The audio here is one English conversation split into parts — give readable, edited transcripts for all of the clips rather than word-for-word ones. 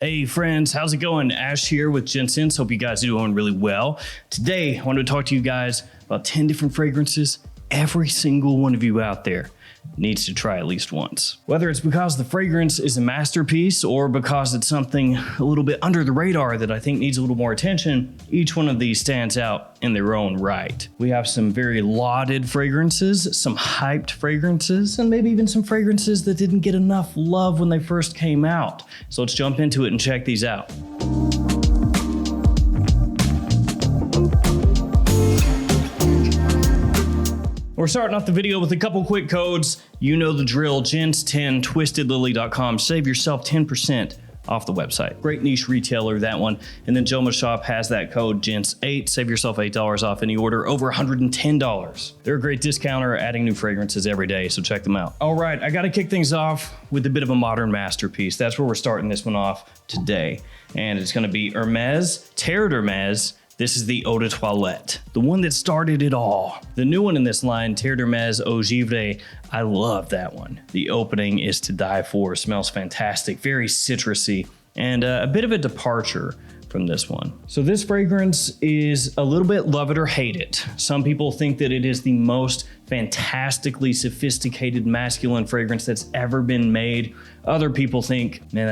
Hey friends, how's it going? Ash here with Gents. Hope you guys are doing really well. Today, I wanted to talk to you guys about 10 different fragrances every single one of you out there needs to try at least once. Whether it's because the fragrance is a masterpiece or because it's something a little bit under the radar that I think needs a little more attention, each one of these stands out in their own right. We have some very lauded fragrances, some hyped fragrances, and maybe even some fragrances that didn't get enough love when they first came out. So let's jump into it and check these out. We're starting off the video with a couple quick codes. You know the drill, Gents10, twistedlily.com. Save yourself 10% off the website. Great niche retailer, that one. And then JOMASHOP has that code, Gents8. Save yourself $8 off any order over $110. They're a great discounter, adding new fragrances every day, so check them out. All right, I gotta kick things off with a bit of a modern masterpiece. That's where we're starting this one off today. And it's gonna be Hermes Terre. This is the Eau de Toilette, the one that started it all. The new one in this line, Terre d'Hermes Eau Givre, I love that one. The opening is to die for, smells fantastic, very citrusy, and a bit of a departure from this one. So this fragrance is a little bit love it or hate it. Some people think that it is the most fantastically sophisticated masculine fragrance that's ever been made. Other people think, man,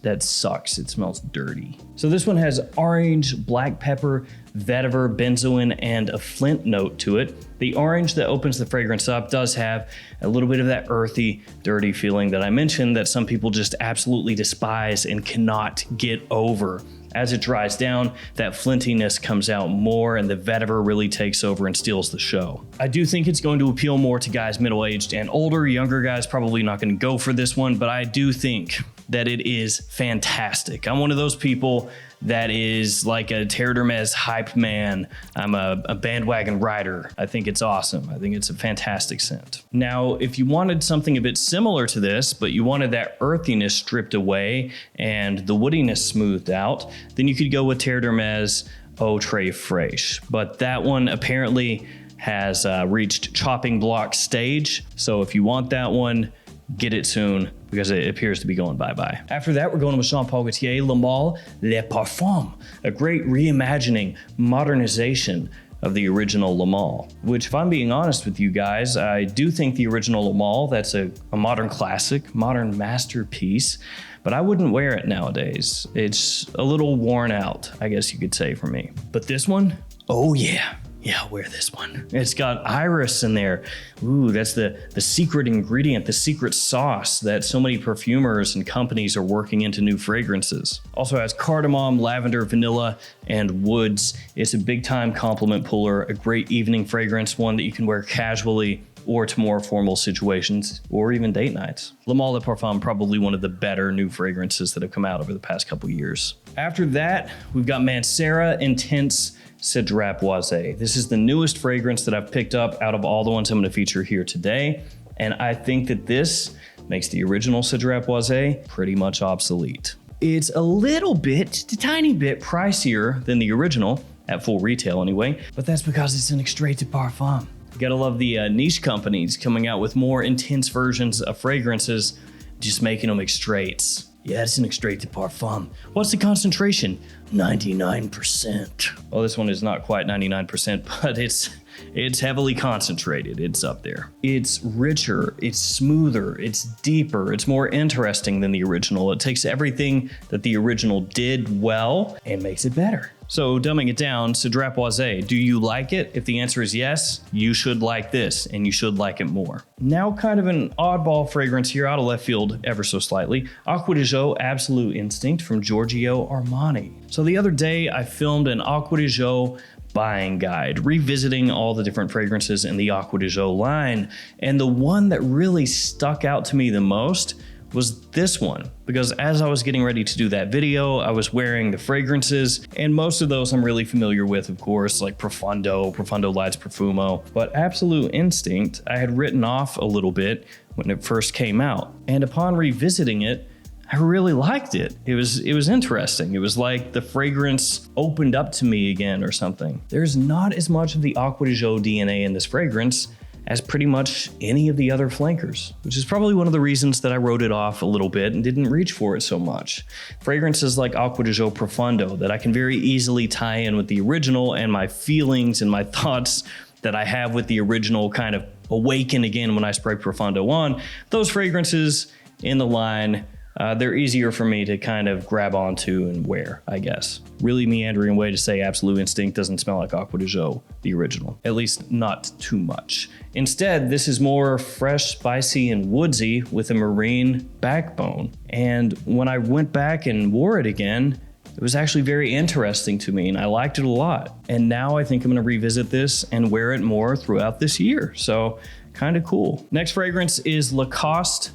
that sucks. It smells dirty. So this one has orange, black pepper, vetiver, benzoin, and a flint note to it. The orange that opens the fragrance up does have a little bit of that earthy, dirty feeling that I mentioned that some people just absolutely despise and cannot get over. As it dries down, that flintiness comes out more and the vetiver really takes over and steals the show. I do think it's going to appeal more to guys middle-aged and older. Younger guys probably not going to go for this one, but I do think that it is fantastic. I'm one of those people that is like a Terre d'Hermes hype man. I'm a bandwagon rider. I think it's awesome. I think it's a fantastic scent. Now, if you wanted something a bit similar to this, but you wanted that earthiness stripped away and the woodiness smoothed out, then you could go with Terre d'Hermes Eau Très Fraîche. But that one apparently has reached chopping block stage. So if you want that one, get it soon because it appears to be going bye-bye. After that, we're going with Jean Paul Gaultier, Le Male Le Parfum, a great reimagining, modernization of the original Le Male, which if I'm being honest with you guys, I do think the original Le Male, that's a modern classic, modern masterpiece, but I wouldn't wear it nowadays. It's a little worn out, I guess you could say for me. But this one, oh yeah. Yeah, I'll wear this one. It's got iris in there. Ooh, that's the secret ingredient, the secret sauce that so many perfumers and companies are working into new fragrances. Also has cardamom, lavender, vanilla, and woods. It's a big time compliment puller, a great evening fragrance, one that you can wear casually or to more formal situations, or even date nights. Le Male Le Parfum, probably one of the better new fragrances that have come out over the past couple years. After that, we've got Mancera Intense Cedrat Boise. This is the newest fragrance that I've picked up out of all the ones I'm gonna feature here today. And I think that this makes the original Cedrat Boise pretty much obsolete. It's a little bit, a tiny bit pricier than the original, at full retail anyway, but that's because it's an extrait de parfum. You gotta love the niche companies coming out with more intense versions of fragrances, just making them extraits. Yeah, it's an extrait de parfum. What's the concentration? 99%. Well, this one is not quite 99%, but it's heavily concentrated. It's up there. It's richer, it's smoother, it's deeper, it's more interesting than the original. It takes everything that the original did well and makes it better. So dumbing it down, Cedrat Boise, do you like it? If the answer is yes, you should like this and you should like it more. Now kind of an oddball fragrance here, out of left field ever so slightly. Acqua di Gio Absolute Instinct from Giorgio Armani. So the other day I filmed an Acqua di Gio buying guide, revisiting all the different fragrances in the Acqua di Gio line. And the one that really stuck out to me the most was this one, because as I was getting ready to do that video, I was wearing the fragrances, and most of those I'm really familiar with, of course, like Profondo Lights Profumo, but Absolute Instinct I had written off a little bit when it first came out, and upon revisiting it, I really liked it. It was interesting. It was like the fragrance opened up to me again or something. There's not as much of the Acqua di Gio DNA in this fragrance as pretty much any of the other flankers, which is probably one of the reasons that I wrote it off a little bit and didn't reach for it so much. Fragrances like Acqua di Gio Profondo that I can very easily tie in with the original, and my feelings and my thoughts that I have with the original kind of awaken again when I spray Profondo on. Those fragrances in the line, they're easier for me to kind of grab onto and wear, I guess. Really meandering way to say Absolu Instinct doesn't smell like Acqua di Gio, the original. At least not too much. Instead, this is more fresh, spicy, and woodsy with a marine backbone. And when I went back and wore it again, it was actually very interesting to me and I liked it a lot. And now I think I'm gonna revisit this and wear it more throughout this year. So kind of cool. Next fragrance is Lacoste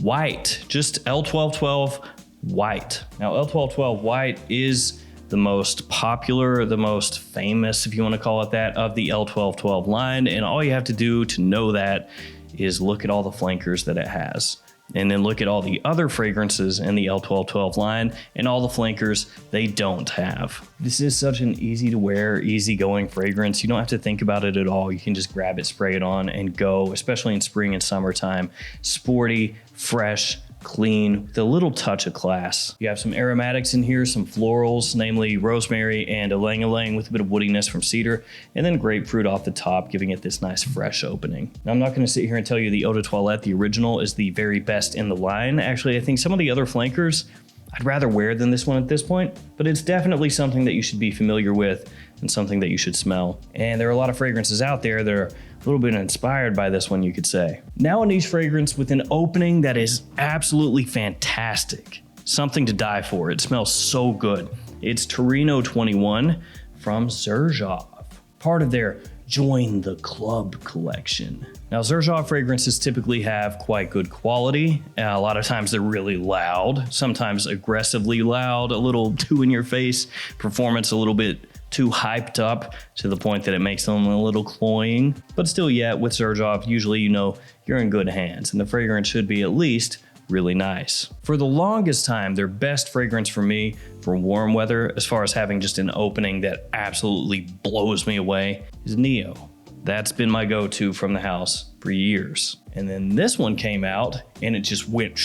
White, just L1212 White. Now L1212 White is the most popular, the most famous, if you want to call it that, of the L1212 line. And all you have to do to know that is look at all the flankers that it has. And then look at all the other fragrances in the L1212 line and all the flankers they don't have. This is such an easy to wear, easy going fragrance. You don't have to think about it at all. You can just grab it, spray it on and go, especially in spring and summertime. Sporty, fresh, clean, with a little touch of class. You have some aromatics in here, some florals, namely rosemary and ylang-ylang with a bit of woodiness from cedar, and then grapefruit off the top, giving it this nice fresh opening. Now, I'm not gonna sit here and tell you the Eau de Toilette, the original, is the very best in the line. Actually, I think some of the other flankers I'd rather wear than this one at this point, but it's definitely something that you should be familiar with and something that you should smell. And there are a lot of fragrances out there that are a little bit inspired by this one, you could say. Now a niche fragrance with an opening that is absolutely fantastic. Something to die for. It smells so good. It's Torino 21 from Xerjoff, part of their Join the Club collection. Now, Xerjoff fragrances typically have quite good quality. A lot of times they're really loud, sometimes aggressively loud, a little too in your face, performance a little bit too hyped up to the point that it makes them a little cloying. But still, yeah, with Xerjoff, usually you know you're in good hands and the fragrance should be at least really nice. For the longest time, their best fragrance for me for warm weather, as far as having just an opening that absolutely blows me away, is Neo. That's been my go-to from the house for years. And then this one came out and it just went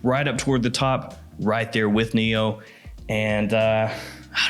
right up toward the top, right there with Neo. And I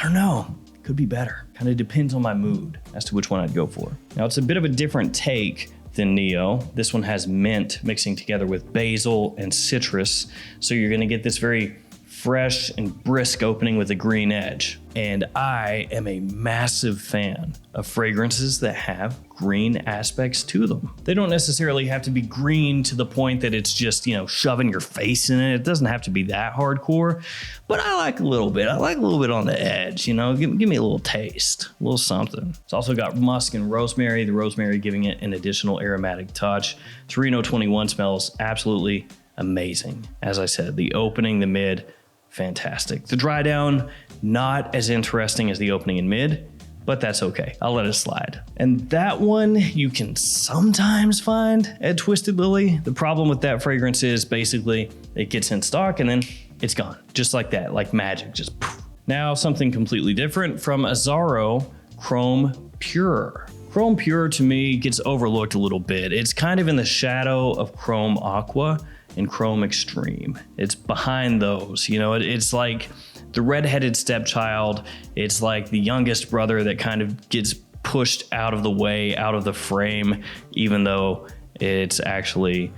don't know, could be better. Kind of depends on my mood as to which one I'd go for. Now it's a bit of a different take than Neo. This one has mint mixing together with basil and citrus. So you're gonna get this very fresh and brisk opening with a green edge. And I am a massive fan of fragrances that have green aspects to them. They don't necessarily have to be green to the point that it's just, you know, shoving your face in it. It doesn't have to be that hardcore, but I like a little bit. I like a little bit on the edge, you know, give me a little taste, a little something. It's also got musk and rosemary, the rosemary giving it an additional aromatic touch. Torino 21 smells absolutely amazing. As I said, the opening, the mid, fantastic. The dry down, not as interesting as the opening and mid, but that's okay. I'll let it slide. And that one you can sometimes find at Twisted Lily. The problem with that fragrance is basically it gets in stock and then it's gone. Just like that, like magic, just poof. Now something completely different from Azzaro, Chrome Pure. Chrome Pure to me gets overlooked a little bit. It's kind of in the shadow of Chrome Acqua and Chrome Extreme. It's behind those, you know, it's like the redheaded stepchild. It's like the youngest brother that kind of gets pushed out of the way, out of the frame, even though it's actually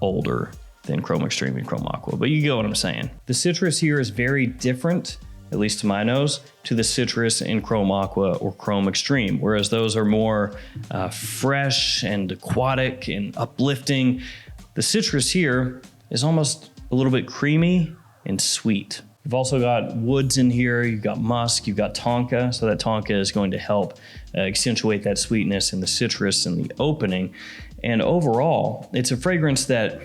older than Chrome Extreme and Chrome Acqua. But you get what I'm saying. The citrus here is very different, at least to my nose, to the citrus in Chrome Acqua or Chrome Extreme, whereas those are more fresh and aquatic and uplifting. The citrus here is almost a little bit creamy and sweet. You've also got woods in here, you've got musk, you've got tonka, so that tonka is going to help accentuate that sweetness in the citrus and the opening. And overall, it's a fragrance that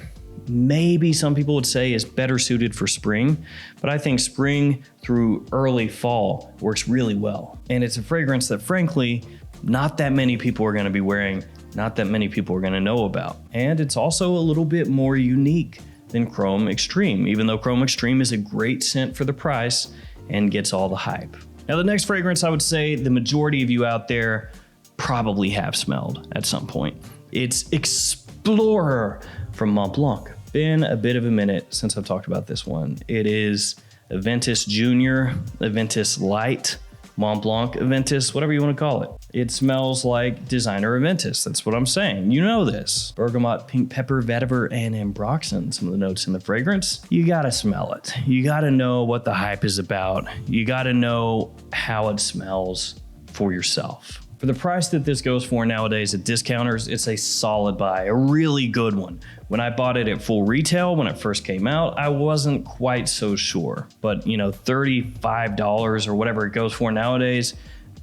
maybe some people would say is better suited for spring, but I think spring through early fall works really well. And it's a fragrance that frankly, not that many people are gonna be wearing, not that many people are gonna know about. And it's also a little bit more unique than Chrome Extreme, even though Chrome Extreme is a great scent for the price and gets all the hype. Now the next fragrance I would say the majority of you out there probably have smelled at some point. It's Explorer from Montblanc. Been a bit of a minute since I've talked about this one. It is Aventus Junior, Aventus Light, Montblanc Aventus, whatever you want to call it. It smells like designer Aventus. That's what I'm saying. You know this. Bergamot, pink pepper, vetiver, and ambroxan. Some of the notes in the fragrance. You gotta smell it. You gotta know what the hype is about. You gotta know how it smells for yourself. For the price that this goes for nowadays at discounters, it's a solid buy, a really good one. When I bought it at full retail, when it first came out, I wasn't quite so sure. But you know, $35 or whatever it goes for nowadays,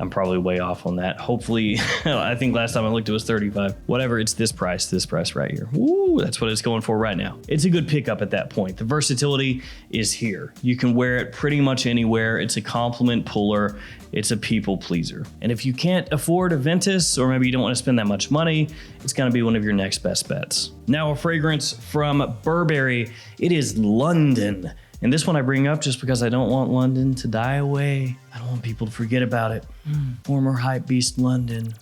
I'm probably way off on that. Hopefully, I think last time I looked it was 35. Whatever, it's this price right here. Woo, that's what it's going for right now. It's a good pickup at that point. The versatility is here. You can wear it pretty much anywhere. It's a compliment puller. It's a people pleaser. And if you can't afford Aventus, or maybe you don't want to spend that much money, it's gonna be one of your next best bets. Now a fragrance from Burberry. It is London. And this one I bring up just because I don't want London to die away. I don't want people to forget about it. Former hype beast London.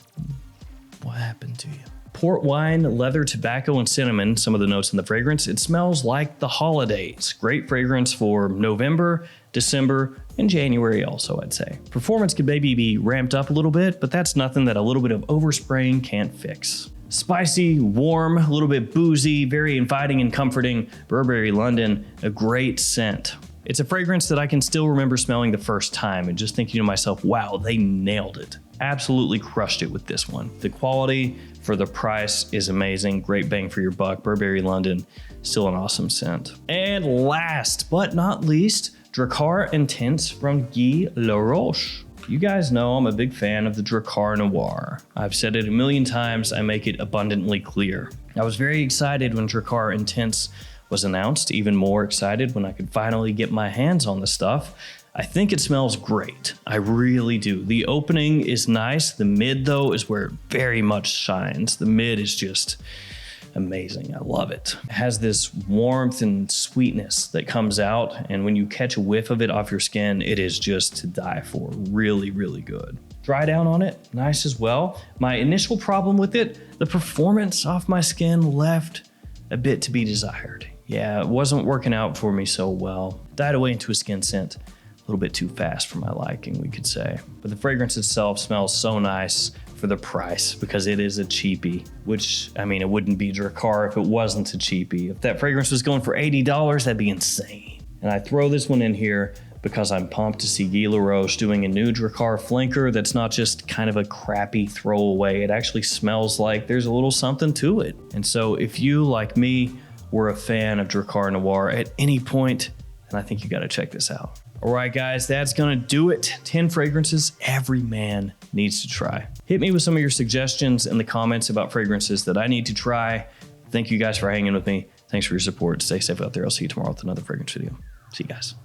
What happened to you? Port wine, leather, tobacco, and cinnamon, some of the notes in the fragrance. It smells like the holidays. Great fragrance for November, December, and January also, I'd say. Performance could maybe be ramped up a little bit, but that's nothing that a little bit of overspraying can't fix. Spicy, warm, a little bit boozy, very inviting and comforting. Burberry London, a great scent. It's a fragrance that I can still remember smelling the first time and just thinking to myself, wow, they nailed it. Absolutely crushed it with this one. The quality for the price is amazing. Great bang for your buck. Burberry London, still an awesome scent. And last but not least, Drakkar Intense from Guy Laroche. You guys know I'm a big fan of the Drakkar Noir. I've said it a million times, I make it abundantly clear. I was very excited when Drakkar Intense was announced, even more excited when I could finally get my hands on the stuff. I think it smells great. I really do. The opening is nice. The mid though is where it very much shines. The mid is just amazing. I love it. It has this warmth and sweetness that comes out, and when you catch a whiff of it off your skin, it is just to die for. Really, really good. Dry down on it, nice as well. My initial problem with it, the performance off my skin left a bit to be desired. Yeah, it wasn't working out for me so well. Died away into a skin scent. A little bit too fast for my liking, we could say. But the fragrance itself smells so nice for the price because it is a cheapie, which, I mean, it wouldn't be Drakkar if it wasn't a cheapie. If that fragrance was going for $80, that'd be insane. And I throw this one in here because I'm pumped to see Guy Laroche doing a new Drakkar flanker that's not just kind of a crappy throwaway. It actually smells like there's a little something to it. And so if you, like me, were a fan of Drakkar Noir at any point, then I think you gotta check this out. All right, guys, that's gonna do it. 10 fragrances every man needs to try. Hit me with some of your suggestions in the comments about fragrances that I need to try. Thank you guys for hanging with me. Thanks for your support. Stay safe out there. I'll see you tomorrow with another fragrance video. See you guys.